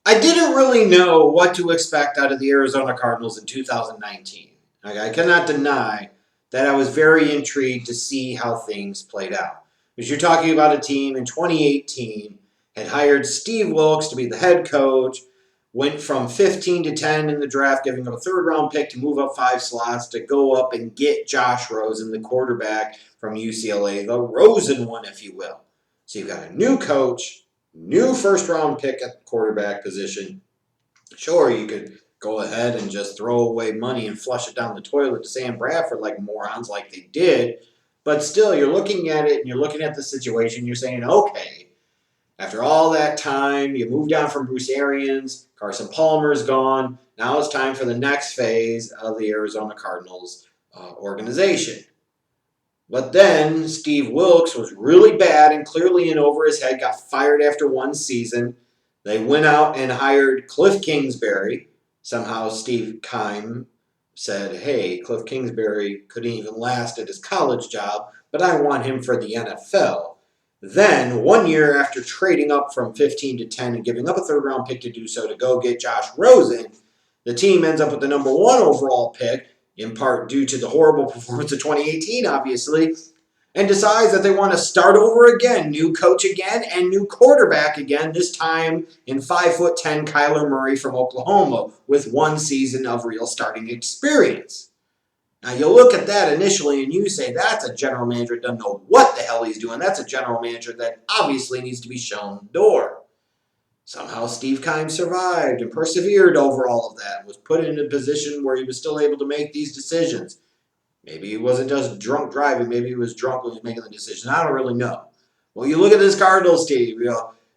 I didn't really know what to expect out of the Arizona Cardinals in 2019. I cannot deny that I was very intrigued to see how things played out. Because you're talking about a team in 2018 had hired Steve Wilkes to be the head coach, went from 15 to 10 in the draft, giving up a third round pick to move up 5 slots to go up and get Josh Rosen, the quarterback from UCLA, the Rosen one, if you will. So you've got a new coach, new first round pick at the quarterback position. Sure, you could go ahead and just throw away money and flush it down the toilet to Sam Bradford like morons like they did. But still, you're looking at it and you're looking at the situation. You're saying, okay, after all that time, you moved on from Bruce Arians. Carson Palmer's gone. Now it's time for the next phase of the Arizona Cardinals organization. But then Steve Wilkes was really bad and clearly in over his head, got fired after one season. They went out and hired Cliff Kingsbury. Somehow Steve Keim said, hey, Cliff Kingsbury couldn't even last at his college job, but I want him for the NFL. Then, 1 year after trading up from 15 to 10 and giving up a third round pick to do so to go get Josh Rosen, the team ends up with the number 1 overall pick, in part due to the horrible performance of 2018, obviously, and decides that they want to start over again, new coach again, and new quarterback again, this time in 5'10" KYLER Murray from Oklahoma, with 1 season of real starting experience. Now, you look at that initially and you say, that's a general manager that doesn't know what the hell he's doing. That's a general manager that obviously needs to be shown the door. Somehow Steve Keim survived and persevered over all of that and was put in a position where he was still able to make these decisions. Maybe he wasn't just drunk driving. Maybe he was drunk when he was making the decision. I don't really know. Well, you look at this Cardinals team,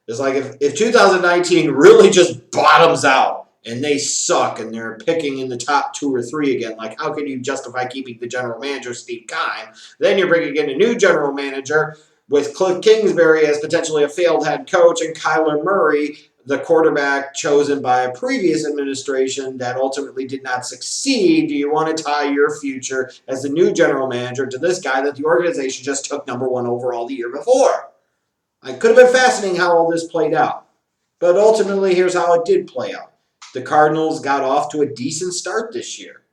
it's like if 2019 really just bottoms out and they suck and they're picking in the top 2 or 3 again, like how can you justify keeping the general manager, Steve Keim? Then you're bringing in a new general manager with Cliff Kingsbury as potentially a failed head coach and KYLER Murray, the quarterback chosen by a previous administration that ultimately did not succeed. Do you want to tie your future as the new general manager to this guy that the organization just took number 1 overall the year before? It could have been fascinating how all this played out. But ultimately, here's how it did play out. The Cardinals got off to a decent start this year.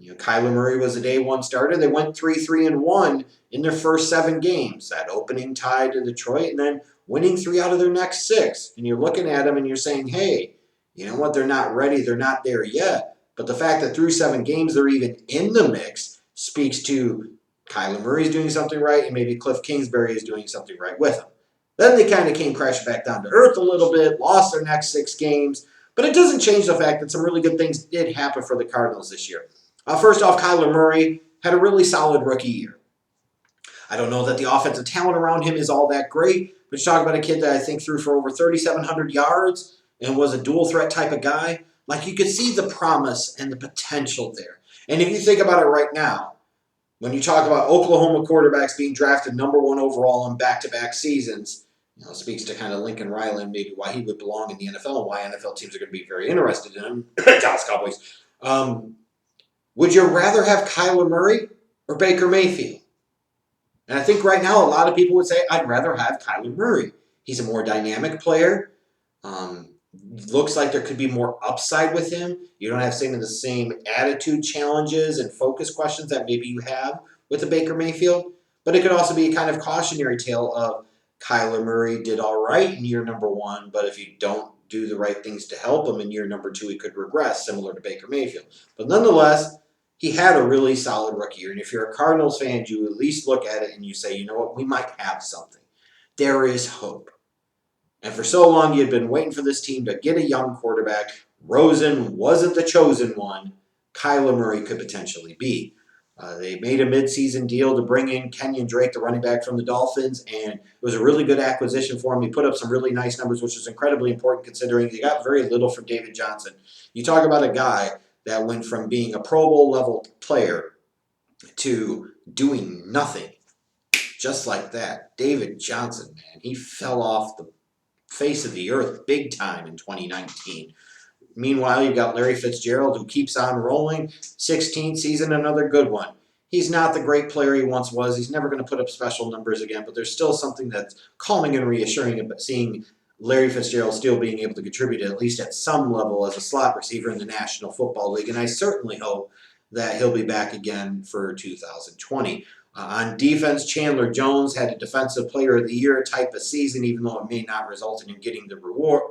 KYLER Murray was a day 1 starter. They went 3-3-1 in their first 7 games. That opening tie to Detroit and then winning 3 out of their next 6. And you're looking at them and you're saying, hey, you know what? They're not ready. They're not there yet. But the fact that through 7 games they're even in the mix speaks to KYLER Murray's doing something right and maybe Cliff Kingsbury is doing something right with him. Then they kind of came crashing back down to earth a little bit, lost their next 6 games. But it doesn't change the fact that some really good things did happen for the Cardinals this year. First off, KYLER Murray had a really solid rookie year. I don't know that the offensive talent around him is all that great, but you talk about a kid that I think threw for over 3,700 yards and was a dual threat type of guy. Like you could see the promise and the potential there. And if you think about it right now, when you talk about Oklahoma quarterbacks being drafted number 1 overall in back-to-back seasons, speaks to kind of Lincoln Riley and maybe why he would belong in the NFL and why NFL teams are going to be very interested in him. Dallas Cowboys. Would you rather have KYLER Murray or Baker Mayfield? And I think right now a lot of people would say, I'd rather have KYLER Murray. He's a more dynamic player. Looks like there could be more upside with him. You don't have the same attitude challenges and focus questions that maybe you have with a Baker Mayfield. But it could also be a kind of cautionary tale of KYLER Murray did all right in year number 1, but if you don't do the right things to help him in year number 2, he could regress, similar to Baker Mayfield. But nonetheless, he had a really solid rookie year. And if you're a Cardinals fan, you at least look at it and you say, you know what, we might have something. There is hope. And for so long, you had been waiting for this team to get a young quarterback. Rosen wasn't the chosen one. KYLER Murray could potentially be. They made a midseason deal to bring in Kenyon Drake, the running back from the Dolphins, and it was a really good acquisition for him. He put up some really nice numbers, which is incredibly important considering they got very little from David Johnson. You talk about a guy that went from being a Pro Bowl level player to doing nothing just like that. David Johnson, man, he fell off the face of the earth big time in 2019. Meanwhile, you've got Larry Fitzgerald, who keeps on rolling. 16th season, another good one. He's not the great player he once was. He's never going to put up special numbers again, but there's still something that's calming and reassuring about seeing Larry Fitzgerald still being able to contribute at least at some level as a slot receiver in the National Football League, and I certainly hope that he'll be back again for 2020. On defense, Chandler Jones had a Defensive Player of the Year type of season, even though it may not result in him getting the reward.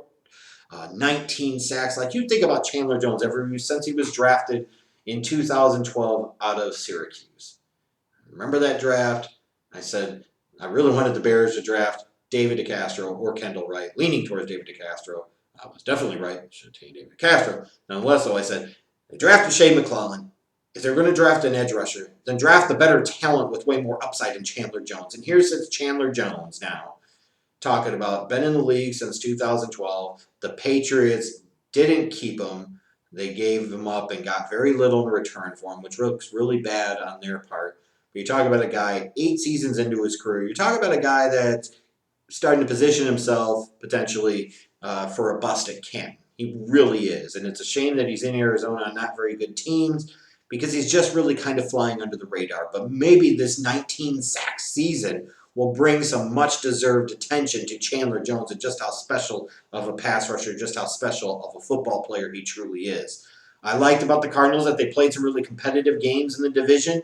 19 sacks. Like, you think about Chandler Jones since he was drafted in 2012 out of Syracuse. Remember that draft? I said I really wanted the Bears to draft David DeCastro or Kendall Wright, leaning towards David DeCastro. I was definitely right. Should have taken David DeCastro. Nonetheless, though, I said, they drafted Shea McClellan. If they're going to draft an edge rusher, then draft the better talent with way more upside in Chandler Jones. And here's Chandler Jones now, talking about been in the league since 2012. The Patriots didn't keep him. They gave him up and got very little in return for him, which looks really bad on their part. But you talk about a guy 8 seasons into his career. You talk about a guy that's starting to position himself potentially for a bust at Canton. He really is. And it's a shame that he's in Arizona on not very good teams because he's just really kind of flying under the radar. But maybe this 19 sack season will bring some much-deserved attention to Chandler Jones and just how special of a pass rusher, just how special of a football player he truly is. I liked about the Cardinals that they played some really competitive games in the division.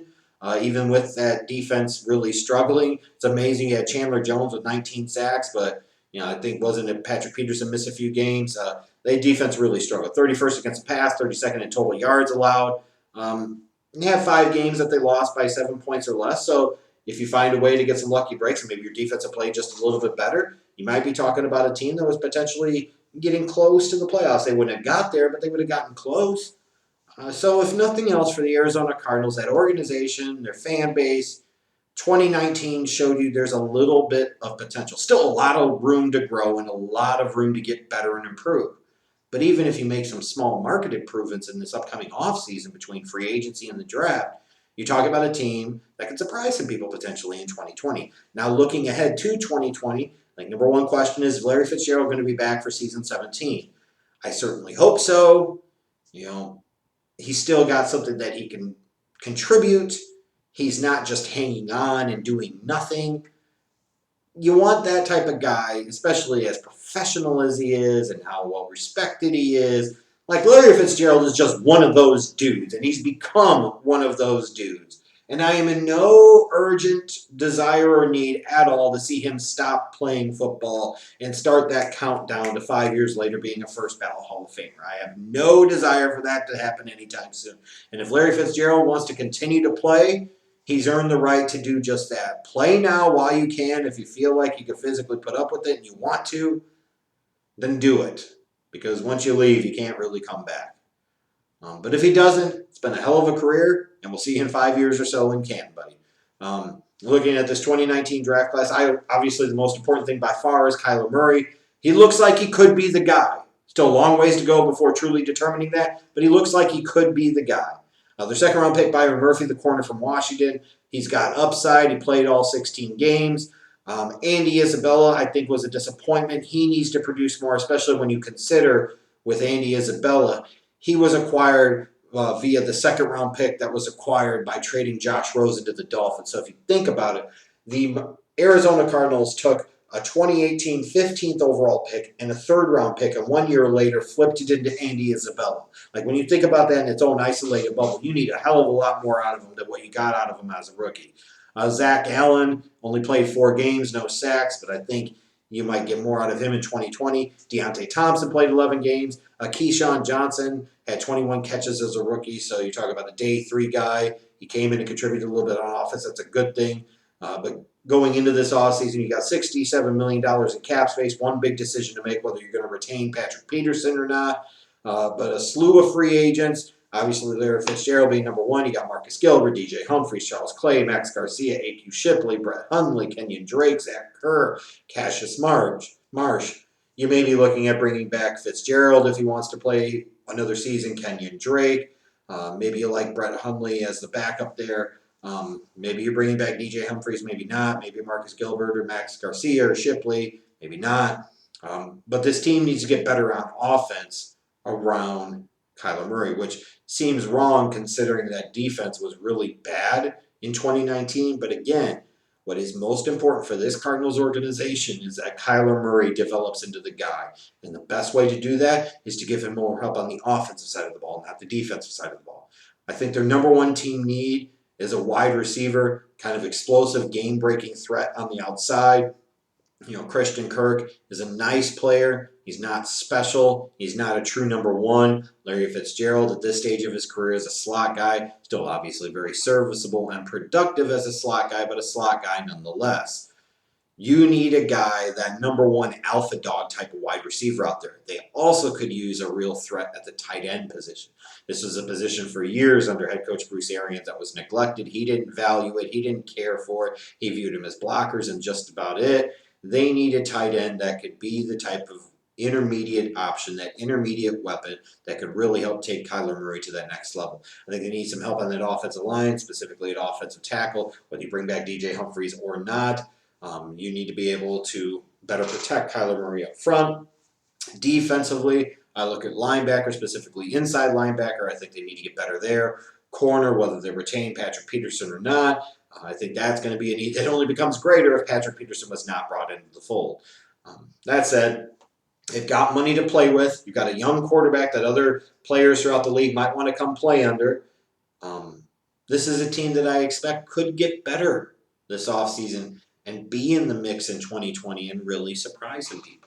Even with that defense really struggling, it's amazing you had Chandler Jones with 19 sacks, but I think wasn't it Patrick Peterson missed a few games. They defense really struggled. 31st against the pass, 32nd in total yards allowed. They have 5 games that they lost by 7 points or less. So if you find a way to get some lucky breaks and maybe your defensive play just a little bit better, you might be talking about a team that was potentially getting close to the playoffs. They wouldn't have got there, but they would have gotten close. So if nothing else for the Arizona Cardinals, that organization, their fan base, 2019 showed you there's a little bit of potential. Still a lot of room to grow and a lot of room to get better and improve. But even if you make some small market improvements in this upcoming offseason between free agency and the draft, you talk about a team that could surprise some people potentially in 2020. Now looking ahead to 2020, number one question is Larry Fitzgerald going to be back for season 17? I certainly hope so. He's still got something that he can contribute. He's not just hanging on and doing nothing. You want that type of guy, especially as professional as he is and how well respected he is. Like Larry Fitzgerald is just one of those dudes, and he's become one of those dudes. And I am in no urgent desire or need at all to see him stop playing football and start that countdown to 5 years later being a first ballot Hall of Famer. I have no desire for that to happen anytime soon. And if Larry Fitzgerald wants to continue to play, he's earned the right to do just that. Play now while you can. If you feel like you can physically put up with it and you want to, then do it. Because once you leave, you can't really come back. But if he doesn't, it's been a hell of a career, and we'll see you in 5 years or so in Canton, buddy. Looking at this 2019 draft class, obviously the most important thing by far is KYLER Murray. He looks like he could be the guy. Still a long ways to go before truly determining that, but he looks like he could be the guy. Their second-round pick, Byron Murphy, the corner from Washington. He's got upside. He played all 16 games. Andy Isabella, I think, was a disappointment. He needs to produce more, especially when you consider with Andy Isabella, he was acquired via the second-round pick that was acquired by trading Josh Rosen to the Dolphins. So if you think about it, the Arizona Cardinals took a 2018 15th overall pick and a third-round pick, and 1 year later flipped it into Andy Isabella. Like, when you think about that in its own isolated bubble, you need a hell of a lot more out of him than what you got out of him as a rookie. Zach Allen only played 4 games, no sacks, but I think you might get more out of him in 2020. Deontay Thompson played 11 games. Keyshawn Johnson had 21 catches as a rookie, so you talk about a day 3 guy. He came in and contributed a little bit on offense. That's a good thing. But going into this offseason, you got $67 million in cap space. One big decision to make, whether you're going to retain Patrick Peterson or not. But a slew of free agents. Obviously, Larry Fitzgerald being number 1. You got Marcus Gilbert, DJ Humphries, Charles Clay, Max Garcia, A.Q. Shipley, Brett Hundley, Kenyon Drake, Zach Kerr, Cassius Marsh. You may be looking at bringing back Fitzgerald if he wants to play another season, Kenyon Drake. Maybe you like Brett Hundley as the backup there. Maybe you're bringing back DJ Humphries, maybe not. Maybe Marcus Gilbert or Max Garcia or Shipley, maybe not. But this team needs to get better on offense around KYLER Murray, which seems wrong considering that defense was really bad in 2019. But again, What is most important for this Cardinals organization is that Kyler Murray develops into the guy. And the best way to do that is to give him more help on the offensive side of the ball, not the defensive side of the ball. I think their number one team need is a wide receiver, kind of explosive, game-breaking threat on the outside. Christian Kirk is a nice player. He's not special. He's not a true number one. Larry Fitzgerald at this stage of his career is a slot guy, still obviously very serviceable and productive as a slot guy, but a slot guy nonetheless. You need a guy, that number one alpha dog type of wide receiver out there. They also could use a real threat at the tight end position. This was a position for years under head coach Bruce Arians that was neglected. He didn't value it. He didn't care for it. He viewed him as blockers and just about it. They need a tight end that could be the type of intermediate option, that intermediate weapon that could really help take Kyler Murray to that next level. I think they need some help on that offensive line, specifically at offensive tackle, whether you bring back DJ Humphries or not. You need to be able to better protect Kyler Murray up front. Defensively, I look at linebacker, specifically inside linebacker. I think they need to get better there. Corner, whether they retain Patrick Peterson or not, I think that's going to be a need. It only becomes greater if Patrick Peterson was not brought into the fold. That said, they've got money to play with. You've got a young quarterback that other players throughout the league might want to come play under. This is a team that I expect could get better this offseason and be in the mix in 2020 and really surprise some people.